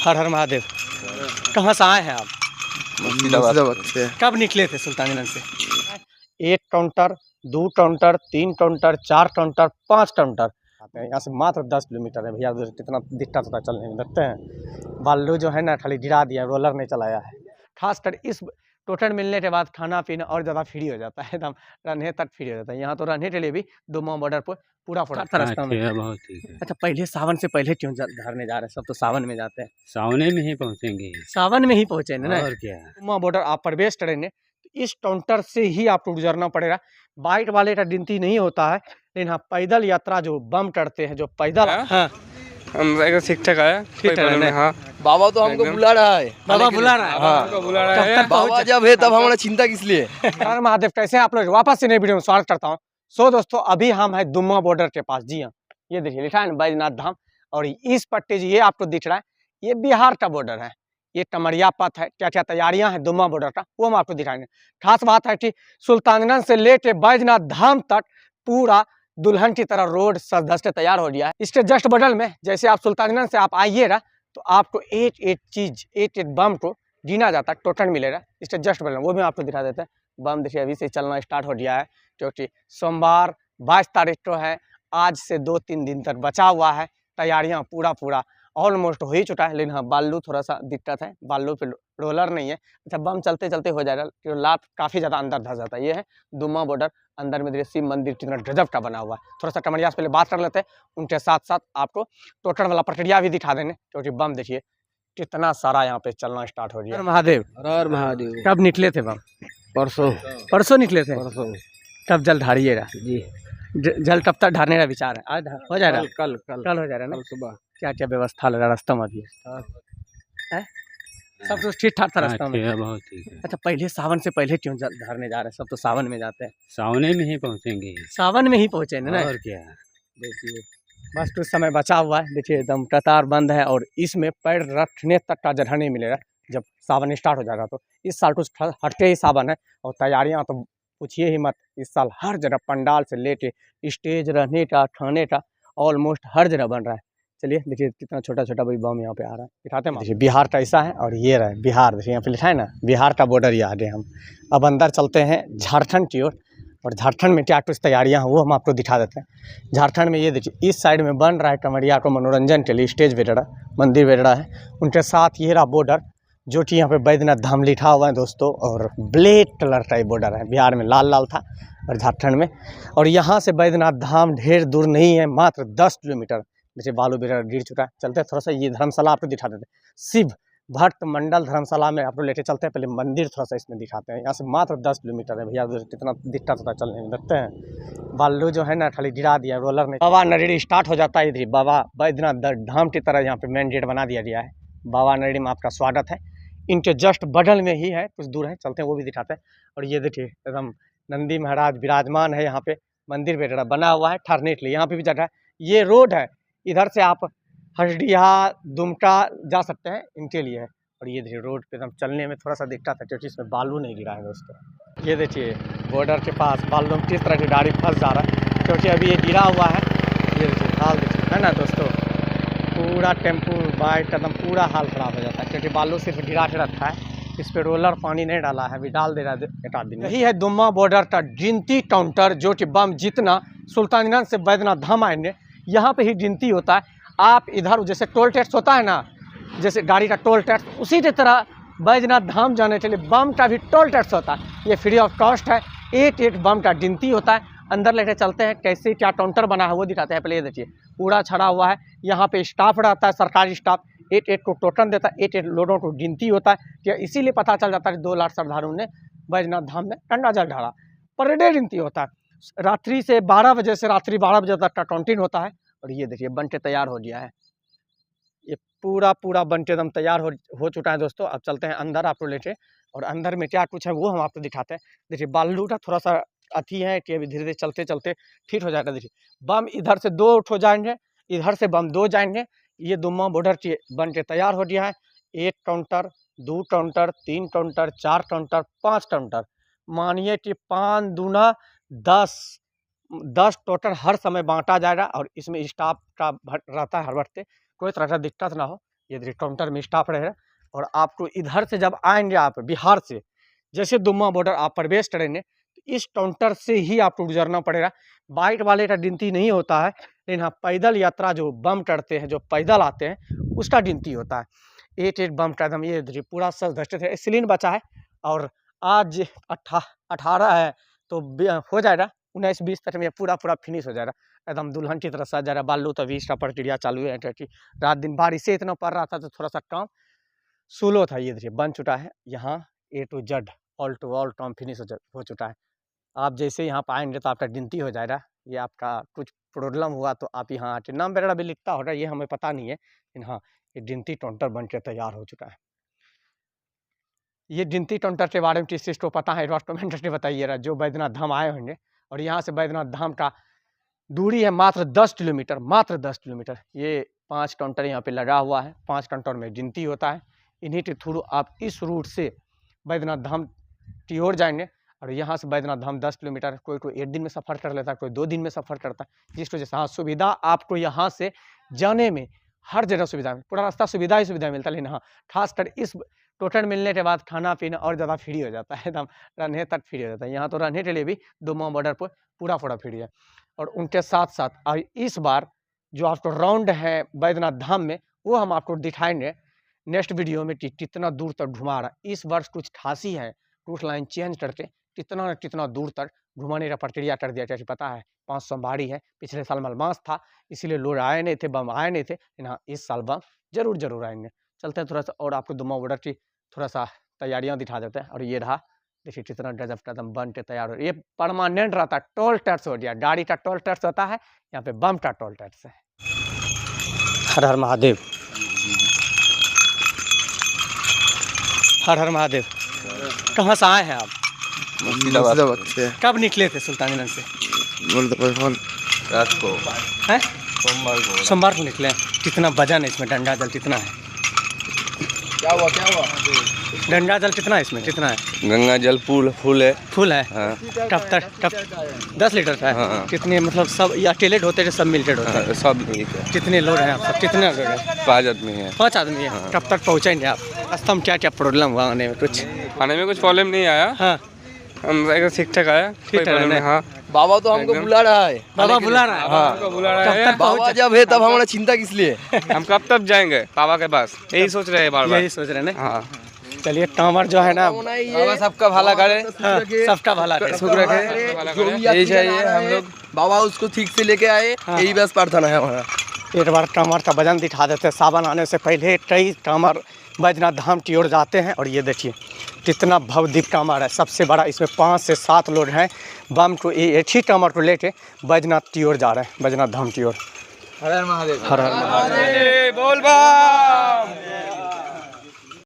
हर हर महादेव। कहाँ से आए हैं आप? मुर्शिदाबाद से। कब निकले थे सुल्तानगंज से? 1 counter, 2 counter, 3 counter, 4 counter, 5 counter आते हैं। यहाँ से मात्र 10 किलोमीटर है भैया। कितना दिक्कत होता है चलने में, देखते हैं। बालू जो है ना खाली गिरा दिया, रोलर नहीं चलाया है। खासकर इस टोटल मिलने के बाद खाना पीना और ज़्यादा फ्री हो जाता है, एकदम रहने तक फ्री हो जाता है। यहाँ तो रहने के लिए भी दुम्मा बॉर्डर पर पूरा रास्ता में। बहुत ठीक है। अच्छा, पहले सावन से पहले क्यों धरने जा रहे हैं? सब तो सावन में जाते हैं। सावने में ही पहुंचेंगे। सावन में ही पहुंचे ना? और क्या। दुम्मा बॉर्डर आप प्रवेश करेंगे तो इस काउंटर से ही आपको गुजरना पड़ेगा। बाइक वाले का गिनती नहीं होता है, लेकिन हाँ पैदल यात्रा जो बम करते हैं, जो पैदल हाँ हम ठीक ठाक आया। ठीक है। हाँ बाबा तो हमको बुला रहा है। बाबा बुला रहा है। हाँ हमको बुला रहा है। बाबा जब है तब हमारा चिंता किस लिए? हर महादेव। कैसे आप लोग? वापस से नई वीडियो में स्वागत करता हूँ। सो दोस्तों, अभी हम हैं दुम्मा बॉर्डर के पास। जी हाँ, ये देखिए लिखा है बैजनाथ धाम। और इस पट्टे ये आपको दिख रहा है, ये बिहार का बॉर्डर है। ये टमरिया पथ है। क्या क्या तैयारियां हैं दुम्मा बॉर्डर का, वो हम आपको दिखाएंगे। खास बात है कि सुल्तानगंज से लेके बैजनाथ धाम तक पूरा दुल्हन की तरह रोड सज धज के तैयार हो गया है। इसके जस्ट बगल में जैसे आप सुल्तानगंज से आप आइएगा तो आपको एक चीज, एक बम को गिना जाता है, टोटल मिलेगा। इसके जस्ट बगल में वो भी आपको दिखा देते हैं। बम देखिए अभी से चलना स्टार्ट हो गया है, क्योंकि सोमवार 22 तारीख को है। आज से 2-3 दिन तक बचा हुआ है। तैयारियां पूरा ऑलमोस्ट हो ही चुका है, लेकिन हाँ बालू थोड़ा सा दिक्कत है। बालू पे रोलर नहीं है। अच्छा, बम चलते चलते हो जाएगा, क्योंकि लात काफ़ी ज़्यादा अंदर धस जाता है। ये है दुम्मा बॉर्डर। अंदर में देखिए शिव मंदिर कितना गजब का बना हुआ है। थोड़ा सा टमरिया से पहले बात कर लेते हैं, उनके साथ साथ आपको टोटल वाला प्रक्रिया भी दिखा देंगे, क्योंकि बम देखिए कितना सारा यहाँ पे चलना स्टार्ट हो गया। महादेव, हर महादेव। कब निकले थे बम? परसों निकले थे। कब जल ढारिएगा? जी जल कब तक ढारने का विचार है? आज हो जाएगा? कल हो जाएगा ना? सुबह। क्या क्या व्यवस्था लगा रास्ता में अभी? सब कुछ ठीक ठाक था रास्ता में? बहुत ठीक है। अच्छा, पहले सावन से पहले क्यों धरने जा रहे हैं? सब तो सावन में जाते हैं। सावने में ही पहुंचेंगे। सावन में ही पहुंचे ना? और क्या। देखिए बस कुछ समय बचा हुआ है। देखिए एकदम कतार बंद है, और इसमें पैर रखने तक का जगह नहीं मिलेगा जब सावन स्टार्ट हो जाएगा। तो इस साल कुछ हटके ही सावन है, और तैयारियां तो पूछिए ही मत। इस साल हर जगह पंडाल से लेके स्टेज रहने का, खाने का ऑलमोस्ट हर जगह बन रहा है। चलिए देखिए कितना छोटा छोटा भाई बम यहाँ पे आ रहा है, दिखाते हैं। देखिए बिहार का ऐसा है, और ये रहा बिहार। देखिए यहाँ पे लिखा है ना बिहार का बॉर्डर। ये आ गए हम। अब अंदर चलते हैं झारखंड की ओर, और झारखंड में क्या कुछ तैयारियां हैं वो हम आपको दिखा देते हैं। झारखंड में ये देखिए इस साइड में बन रहा है कमरिया को मनोरंजन के लिए स्टेज वगैरह, मंदिर वगैरह है। उनके साथ ये रहा बॉर्डर, जो कि यहाँ पे बैद्यनाथ धाम लिखा हुआ है दोस्तों, और ब्लैक कलर का ये बॉर्डर है। बिहार में लाल लाल था और झारखंड में। और यहाँ से बैद्यनाथ धाम ढेर दूर नहीं है, मात्र 10 किलोमीटर। जैसे बालू वगैरह गिर चुका है। चलते हैं थोड़ा सा, ये धर्मशाला आपको दिखा देते हैं। शिव भक्त मंडल धर्मशाला में आपको लेके चलते हैं। पहले मंदिर थोड़ा सा इसमें दिखाते हैं। यहाँ से मात्र 10 किलोमीटर है भैया। कितना दिक्कत होता है चलने में, देखते हैं। बालू जो है ना खाली गिरा दिया, रोलर में। बाबा नरेड़ी स्टार्ट हो जाता है इधर। बाबा बैद्यनाथ धाम की तरह यहाँ पे मेन गेट बना दिया गया है। बाबा नरेड़ी में आपका स्वागत है। इनके जस्ट बगल में ही है, कुछ दूर है, चलते हैं वो भी दिखाते हैं। और ये देखिए एकदम नंदी महाराज विराजमान है यहाँ पे। मंदिर वगैरह बना हुआ है ठहरने के लिए, यहाँ पे भी जगह है। ये रोड है, इधर से आप हरडिया दुमका जा सकते हैं, इनके लिए है। और ये देखिए रोड पे एकदम चलने में थोड़ा सा दिक्कत है, क्योंकि इसमें बालू नहीं गिरा है दोस्तों। ये देखिए बॉर्डर के पास बालू में किस तरह की गाड़ी फंस जा रहा है, क्योंकि अभी ये गिरा हुआ है। ये देखिए हाल देखिए है ना दोस्तों, पूरा टेम्पू बाइक एकदम पूरा हाल ख़राब हो जाता है, क्योंकि बालू सिर्फ गिरा के रखा है। इस पर रोलर पानी नहीं डाला है, अभी डाल दे रहा है एक आध दिन। यही है दुम्मा बॉर्डर का गिनती काउंटर, जो कि बम जितना सुल्तानगंज से बैद्यनाथ धाम आएंगे यहाँ पे ही गिनती होता है। आप इधर जैसे टोल टैक्स होता है ना, जैसे गाड़ी का टोल टैक्स, उसी की तरह बैद्यनाथ धाम जाने के लिए बम का भी टोल टैक्स होता है। ये फ्री ऑफ कॉस्ट है। एक बम का गिनती होता है। अंदर लेके चलते हैं, कैसे क्या काउंटर बना है वो दिखाते हैं। पहले ये देखिए पूरा छड़ा हुआ है। यहाँ पे स्टाफ रहता है, सरकारी स्टाफ। एक को टोकन देता है, एक लोगों को गिनती होता है। कि इसीलिए पता चल जाता है कि 2 लाख श्रद्धालुओं ने बैद्यनाथ धाम में गंगा जल ढाला। पर डे गिनती होता है। रात्रि से 12 बजे से रात्रि 12 बजे तक का काउंटिंग होता है। और ये देखिए बनके तैयार हो गया है। ये पूरा बनके एकदम तैयार हो चुका है दोस्तों। अब चलते हैं अंदर आपको लेके, और अंदर में क्या कुछ है वो हम आपको दिखाते हैं। देखिए बालू का थोड़ा सा अथी है कि अभी धीरे धीरे चलते चलते ठीक हो जाएगा। देखिए बम इधर से 2 हो जाएंगे, इधर से बम 2 जाएंगे। ये दुम्मा बॉर्डर बन के तैयार हो गया है। 1 counter, 2 counter, 3 counter, 4 counter, 5 counter. मानिए कि 5 दूना 10 टोटल हर समय बांटा जाएगा। और इसमें स्टाफ का रहता है हर वक्त, कोई तरह का दिक्कत ना हो। ये देखिए काउंटर में स्टाफ रहेगा। और आपको इधर से जब आएंगे आप बिहार से, जैसे दुम्मा बॉर्डर आप प्रवेश करेंगे तो इस काउंटर से ही आपको गुजरना पड़ेगा। बाइक वाले का गिनती नहीं होता है, लेकिन हाँ पैदल यात्रा जो बम चढ़ते हैं, जो पैदल आते हैं, उसका गिनती होता है। एक बम का एकदम ये देखिए पूरा सज धस्ते थे, सिलिंड बचा है। और आज 18 है तो हो जाएगा 19-20 तक में पूरा फिनिश हो जाएगा, एकदम दुल्हन की तरह सज जा रहा है। बालू तो अभी इसका प्रक्रिया चालू है कि रात दिन बारिश से इतना पड़ रहा था तो थोड़ा सा काम स्लो था। ये देखिए बन चुका है, यहाँ A to Z all to all काम फिनिश हो चुका है। आप जैसे यहाँ पर आएंगे तो आपका गिनती हो जाएगा। ये आपका कुछ प्रॉब्लम हुआ तो आप यहाँ आके नाम वगैरह भी लिखता होगा, ये हमें पता नहीं है, लेकिन हाँ ये गिनती काउंटर बन के तैयार हो चुका है। ये गिनती काउंटर के बारे में किस चीज़ को पता है कमेंट करके बताइएगा, जो बैद्यनाथ धाम आए होंगे। और यहाँ से बैद्यनाथ धाम का दूरी है मात्र 10 किलोमीटर, मात्र 10 किलोमीटर। ये 5 काउंटर यहाँ पे लगा हुआ है, 5 काउंटर में गिनती होता है। इन्हीं के थ्रू आप इस रूट से बैद्यनाथ धाम की ओर जाएंगे। और यहाँ से बैद्यनाथ धाम 10 किलोमीटर, कोई 1 दिन में सफ़र कर लेता है, कोई 2 दिन में सफ़र करता है। जिस वजह से हाँ सुविधा आपको यहाँ से जाने में हर जगह सुविधा है, पूरा रास्ता सुविधा ही सुविधा मिलता है। लेकिन हाँ खासकर इस टोटल मिलने के बाद खाना पीना और ज़्यादा फ्री हो जाता है, एकदम रहने तक फ्री हो जाता है। यहाँ तो रहने के लिए भी दुम्मा बॉर्डर पर पूरा फ्री है। और उनके साथ साथ इस बार जो आपको राउंड है बैद्यनाथ धाम में, वो हम आपको दिखाएंगे नेक्स्ट वीडियो में कि कितना दूर तक घुमा रहा है। इस वर्ष कुछ खासी है, रूट लाइन चेंज करके कितना दूर तक घुमाने का प्रक्रिया कर दिया। जैसे पता है 5 सोमवारी है, पिछले साल मलमास था इसीलिए लोग आए नहीं थे, बम आए नहीं थे, लेकिन हाँ इस साल बम जरूर आएंगे। चलते हैं थोड़ा सा और आपको दुम्मा बॉर्डर की थोड़ा सा तैयारियां दिखा देते हैं। और ये रहा देखिए कितना गजब कदम बन के तैयार हो रहा है। ये परमानेंट रहता है, टोल टैक्स हो गया, गाड़ी का टोल टैक्स होता है, यहाँ पे बम का टोल टैक्स है। हर हर महादेव, हर हर महादेव। कहाँ से आए हैं आप? मुर्शिदाबाद से। कब निकले थे सुल्तानगंज से? रात को हैं? सोमवार सोमवार को निकले। कितना वजन है इसमें? गंगा जल कितना है? क्या हुआ गंगा जल कितना है इसमें, कितना है? गंगा जल फुल है। फुल है? हाँ। कब 10 लीटर का है? हाँ। कितने मतलब सब या अकेले होते हैं, सब मिलकर होते हैं? सब मिलकर। कितने लोग हैं आप सब? कितने लोग हैं? 5 आदमी हैं। 5 आदमी हैं। हाँ। कब तक पहुँचेंगे आप? रास्ता में क्या प्रॉब्लम हुआ आने में? कुछ आने में कुछ प्रॉब्लम नहीं आया। हाँ हम एकदम ठीक ठाक आया, कोई प्रॉब्लम नहीं। हाँ बाबा तो हमको बुला रहा है। बाबा बुला रहा है? हाँ हमको बुला रहा है। बाबा जब है तब हमारा चिंता किस लिए? हम कब तब जाएंगे बाबा के पास, यही सोच रहे हैं बार बार। यही सोच रहे हैं ना? हाँ चलिए टामर जो है ना, बाबा सबका भला करे, हाँ, सबका भला करे। शुक्र रखे, यही चाहिए हम लोग। बाबा उसको ठीक से लेके आए, यही बस प्रार्थना है हमारा। एक बार टामर का वजन दिखा देते हैं। सावन आने से पहले कई टामर बैद्यनाथ धाम की ओर जाते हैं। और ये देखिए कितना भवदीप टामर है, सबसे बड़ा। इसमें 5 से 7 लोग हैं। बम को एक ही टामर को लेके बैद्यनाथ की ओर जा रहे हैं, बैद्यनाथ धाम की ओर। हर हर महादेव। हर हर महादेव। बोल बम।